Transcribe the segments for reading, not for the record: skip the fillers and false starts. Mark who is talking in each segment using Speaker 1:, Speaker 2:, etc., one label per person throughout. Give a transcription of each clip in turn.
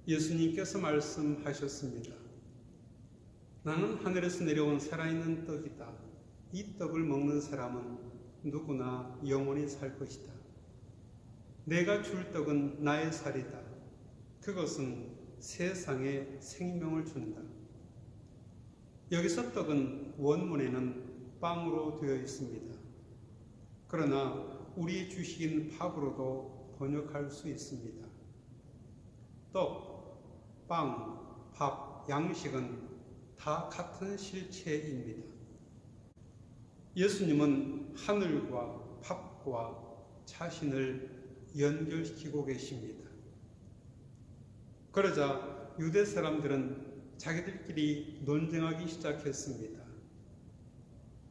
Speaker 1: 예수님께서 말씀하셨습니다. 나는 하늘에서 내려온 살아있는 떡이다. 이 떡을 먹는 사람은 누구나 영원히 살 것이다. 내가 줄 떡은 나의 살이다. 그것은 세상에 생명을 준다. 여기서 떡은 원문에는 빵으로 되어 있습니다. 그러나 우리 주식인 밥으로도 번역할 수 있습니다. 떡, 빵, 밥, 양식은 다 같은 실체입니다. 예수님은 하늘과 밥과 자신을 연결시키고 계십니다. 그러자 유대 사람들은 자기들끼리 논쟁하기 시작했습니다.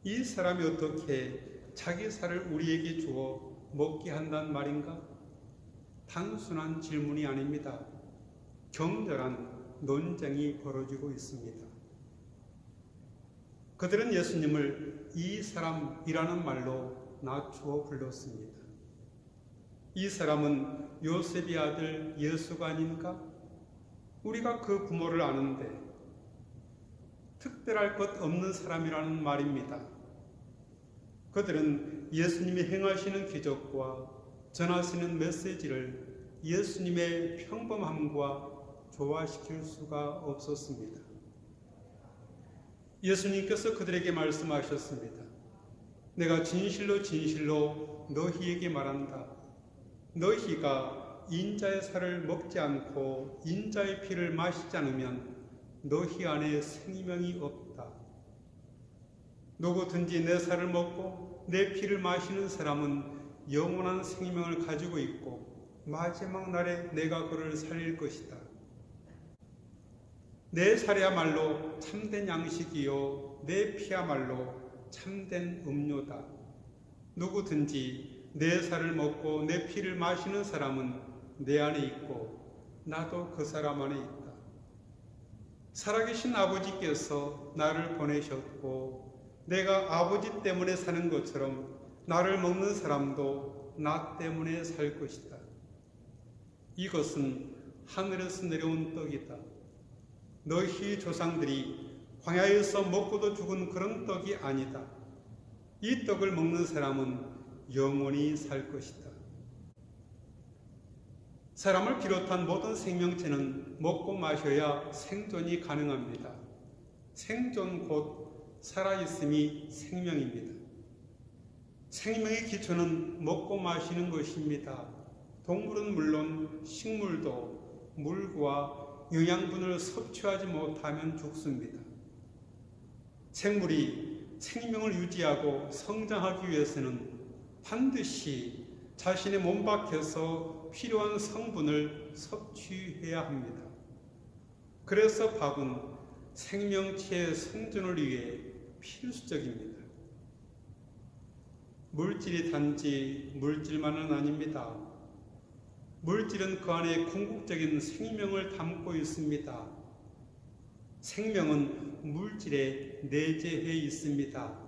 Speaker 1: 이 사람이 어떻게 자기 살을 우리에게 주어 먹게 한단 말인가? 단순한 질문이 아닙니다. 격렬한 논쟁이 벌어지고 있습니다. 그들은 예수님을 이 사람이라는 말로 낮추어 불렀습니다. 이 사람은 요셉의 아들 예수가 아닌가? 우리가 그 부모를 아는데 특별할 것 없는 사람이라는 말입니다. 그들은 예수님이 행하시는 기적과 전하시는 메시지를 예수님의 평범함과 조화시킬 수가 없었습니다. 예수님께서 그들에게 말씀하셨습니다. 내가 진실로 진실로 너희에게 말한다. 너희가 인자의 살을 먹지 않고 인자의 피를 마시지 않으면 너희 안에 생명이 없다. 누구든지 내 살을 먹고 내 피를 마시는 사람은 영원한 생명을 가지고 있고 마지막 날에 내가 그를 살릴 것이다. 내 살이야말로 참된 양식이요 내 피야말로 참된 음료다. 누구든지 내 살을 먹고 내 피를 마시는 사람은 내 안에 있고 나도 그 사람 안에 있다. 살아계신 아버지께서 나를 보내셨고 내가 아버지 때문에 사는 것처럼 나를 먹는 사람도 나 때문에 살 것이다. 이것은 하늘에서 내려온 떡이다. 너희 조상들이 광야에서 먹고도 죽은 그런 떡이 아니다. 이 떡을 먹는 사람은 영원히 살 것이다. 사람을 비롯한 모든 생명체는 먹고 마셔야 생존이 가능합니다. 생존 곧 살아있음이 생명입니다. 생명의 기초는 먹고 마시는 것입니다. 동물은 물론 식물도 물과 영양분을 섭취하지 못하면 죽습니다. 생물이 생명을 유지하고 성장하기 위해서는 반드시 자신의 몸 밖에서 필요한 성분을 섭취해야 합니다. 그래서 밥은 생명체의 생존을 위해 필수적입니다. 물질이 단지 물질만은 아닙니다. 물질은 그 안에 궁극적인 생명을 담고 있습니다. 생명은 물질에 내재해 있습니다.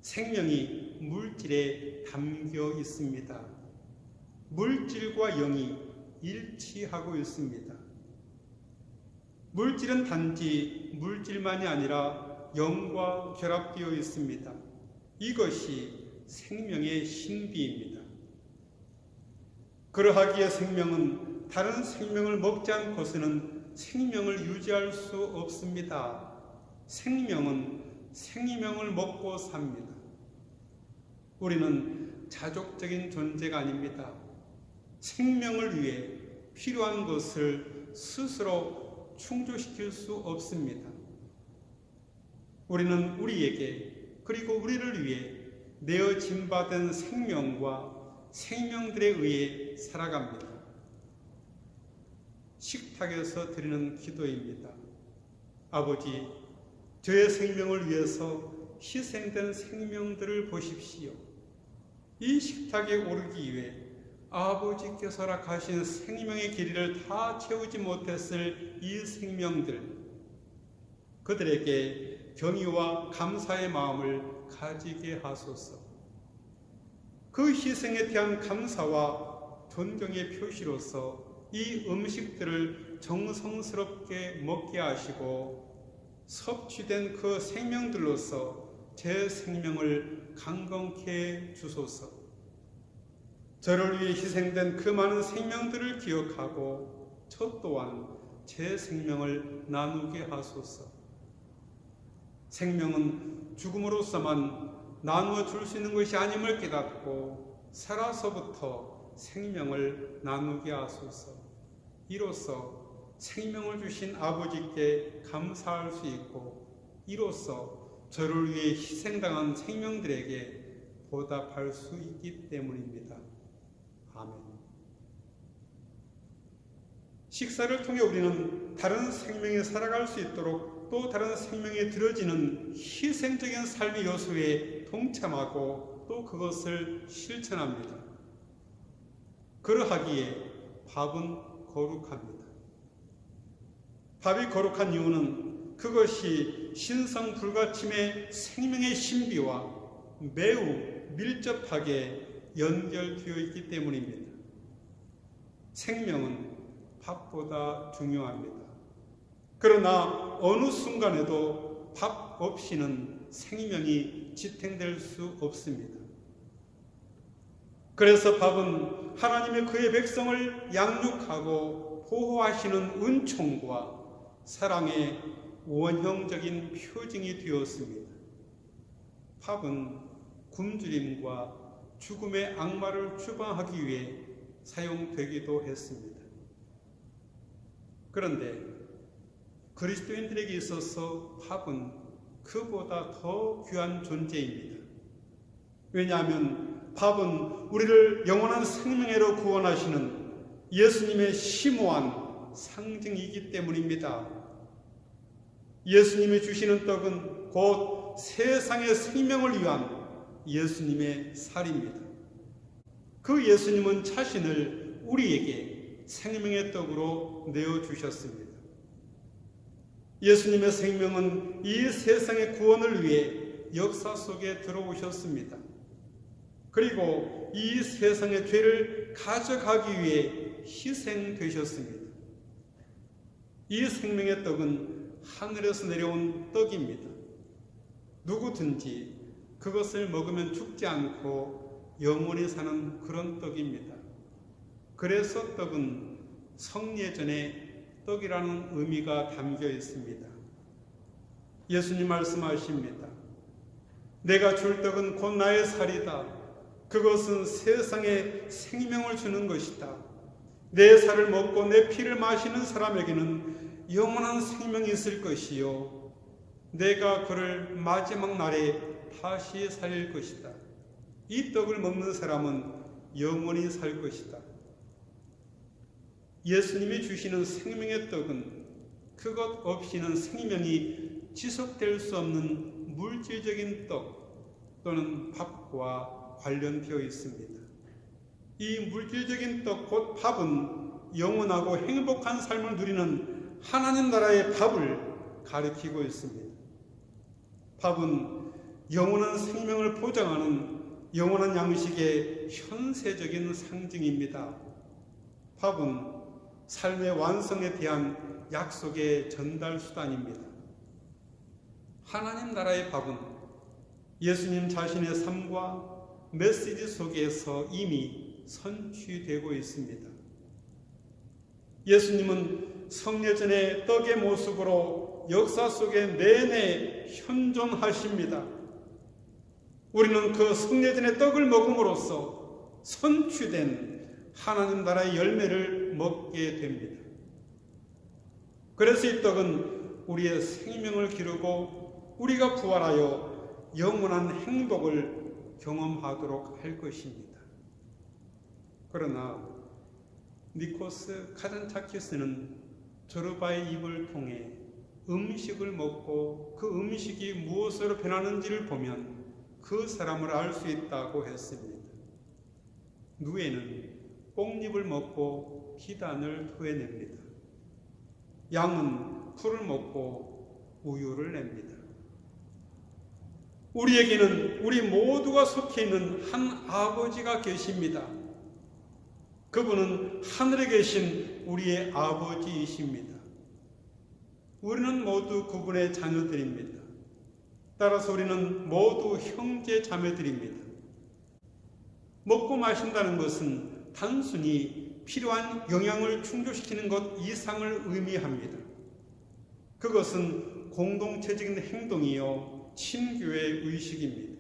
Speaker 1: 생명이 물질에 담겨 있습니다. 물질과 영이 일치하고 있습니다. 물질은 단지 물질만이 아니라 영과 결합되어 있습니다. 이것이 생명의 신비입니다. 그러하기에 생명은 다른 생명을 먹지 않고서는 생명을 유지할 수 없습니다. 생명은 생명을 먹고 삽니다. 우리는 자족적인 존재가 아닙니다. 생명을 위해 필요한 것을 스스로 충족시킬 수 없습니다. 우리는 우리에게 그리고 우리를 위해 내어진 바 된 생명과 생명들에 의해 살아갑니다. 식탁에서 드리는 기도입니다. 아버지, 저의 생명을 위해서 희생된 생명들을 보십시오. 이 식탁에 오르기 위해 아버지께서 허락하신 생명의 길이를 다 채우지 못했을 이 생명들, 그들에게 경의와 감사의 마음을 가지게 하소서. 그 희생에 대한 감사와 존경의 표시로서 이 음식들을 정성스럽게 먹게 하시고 섭취된 그 생명들로서 제 생명을 강건케 주소서. 저를 위해 희생된 그 많은 생명들을 기억하고 저 또한 제 생명을 나누게 하소서. 생명은 죽음으로서만 나누어 줄 수 있는 것이 아님을 깨닫고 살아서부터 생명을 나누게 하소서. 이로써 생명을 주신 아버지께 감사할 수 있고 이로써 저를 위해 희생당한 생명들에게 보답할 수 있기 때문입니다. 아멘. 식사를 통해 우리는 다른 생명이 살아갈 수 있도록 또 다른 생명에 들어지는 희생적인 삶의 요소에 동참하고 또 그것을 실천합니다. 그러하기에 밥은 거룩합니다. 밥이 거룩한 이유는 그것이 신성 불가침의 생명의 신비와 매우 밀접하게 연결되어 있기 때문입니다. 생명은 밥보다 중요합니다. 그러나 어느 순간에도 밥 없이는 생명이 지탱될 수 없습니다. 그래서 밥은 하나님의 그의 백성을 양육하고 보호하시는 은총과 사랑의 원형적인 표징이 되었습니다. 밥은 굶주림과 죽음의 악마를 추방하기 위해 사용되기도 했습니다. 그런데 그리스도인들에게 있어서 밥은 그보다 더 귀한 존재입니다. 왜냐하면 밥은 우리를 영원한 생명으로 구원하시는 예수님의 심오한 상징이기 때문입니다. 예수님이 주시는 떡은 곧 세상의 생명을 위한 예수님의 살입니다. 그 예수님은 자신을 우리에게 생명의 떡으로 내어주셨습니다. 예수님의 생명은 이 세상의 구원을 위해 역사 속에 들어오셨습니다. 그리고 이 세상의 죄를 가져가기 위해 희생되셨습니다. 이 생명의 떡은 하늘에서 내려온 떡입니다. 누구든지 그것을 먹으면 죽지 않고 영원히 사는 그런 떡입니다. 그래서 떡은 성례전의 떡이라는 의미가 담겨 있습니다. 예수님 말씀하십니다. 내가 줄 떡은 곧 나의 살이다. 그것은 세상에 생명을 주는 것이다. 내 살을 먹고 내 피를 마시는 사람에게는 영원한 생명이 있을 것이요 내가 그를 마지막 날에 다시 살릴 것이다. 이 떡을 먹는 사람은 영원히 살 것이다. 예수님이 주시는 생명의 떡은 그것 없이는 생명이 지속될 수 없는 물질적인 떡 또는 밥과 관련되어 있습니다. 이 물질적인 떡 곧 밥은 영원하고 행복한 삶을 누리는 하나님 나라의 밥을 가리키고 있습니다. 밥은 영원한 생명을 보장하는 영원한 양식의 현세적인 상징입니다. 밥은 삶의 완성에 대한 약속의 전달 수단입니다. 하나님 나라의 밥은 예수님 자신의 삶과 메시지 속에서 이미 선취되고 있습니다. 예수님은 성례전의 떡의 모습으로 역사 속에 내내 현존하십니다. 우리는 그 성례전의 떡을 먹음으로써 선취된 하나님 나라의 열매를 먹게 됩니다. 그래서 이 떡은 우리의 생명을 기르고 우리가 부활하여 영원한 행복을 경험하도록 할 것입니다. 그러나 니코스 카잔차키스는 조르바의 입을 통해 음식을 먹고 그 음식이 무엇으로 변하는지를 보면 그 사람을 알 수 있다고 했습니다. 누에는 뽕잎을 먹고 기단을 토해냅니다. 양은 풀을 먹고 우유를 냅니다. 우리에게는 우리 모두가 속해 있는 한 아버지가 계십니다. 그분은 하늘에 계신 우리의 아버지이십니다. 우리는 모두 그분의 자녀들입니다. 따라서 우리는 모두 형제 자매들입니다. 먹고 마신다는 것은 단순히 필요한 영양을 충족시키는 것 이상을 의미합니다. 그것은 공동체적인 행동이요, 친교의 의식입니다.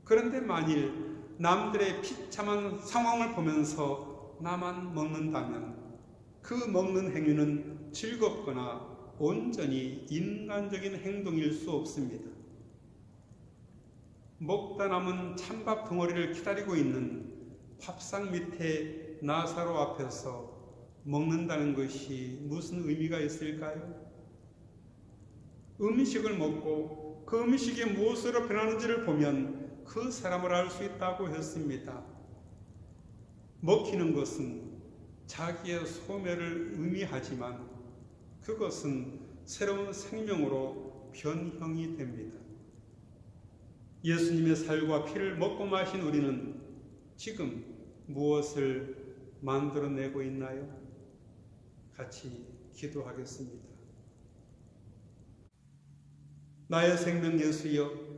Speaker 1: 그런데 만일 남들의 비참한 상황을 보면서 나만 먹는다면 그 먹는 행위는 즐겁거나 온전히 인간적인 행동일 수 없습니다. 먹다 남은 찬밥 덩어리를 기다리고 있는 밥상 밑에 나사로 앞에서 먹는다는 것이 무슨 의미가 있을까요? 음식을 먹고 그 음식이 무엇으로 변하는지를 보면 그 사람을 알 수 있다고 했습니다. 먹히는 것은 자기의 소멸을 의미하지만 그것은 새로운 생명으로 변형이 됩니다. 예수님의 살과 피를 먹고 마신 우리는 지금 무엇을 만들어내고 있나요? 같이 기도하겠습니다. 나의 생명 예수여,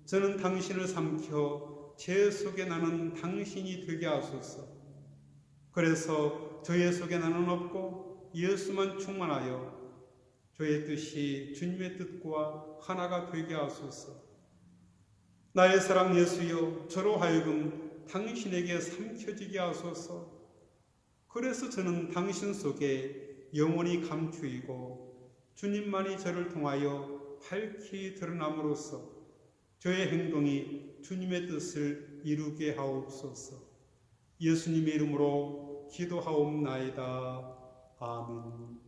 Speaker 1: 저는 당신을 삼켜 제 속에 나는 당신이 되게 하소서. 그래서 저의 속에 나는 없고 예수만 충만하여 저의 뜻이 주님의 뜻과 하나가 되게 하소서. 나의 사랑 예수여, 저로 하여금 당신에게 삼켜지게 하소서. 그래서 저는 당신 속에 영원히 감추이고 주님만이 저를 통하여 밝히 드러남으로써 저의 행동이 주님의 뜻을 이루게 하옵소서. 예수님의 이름으로 기도하옵나이다. 아멘.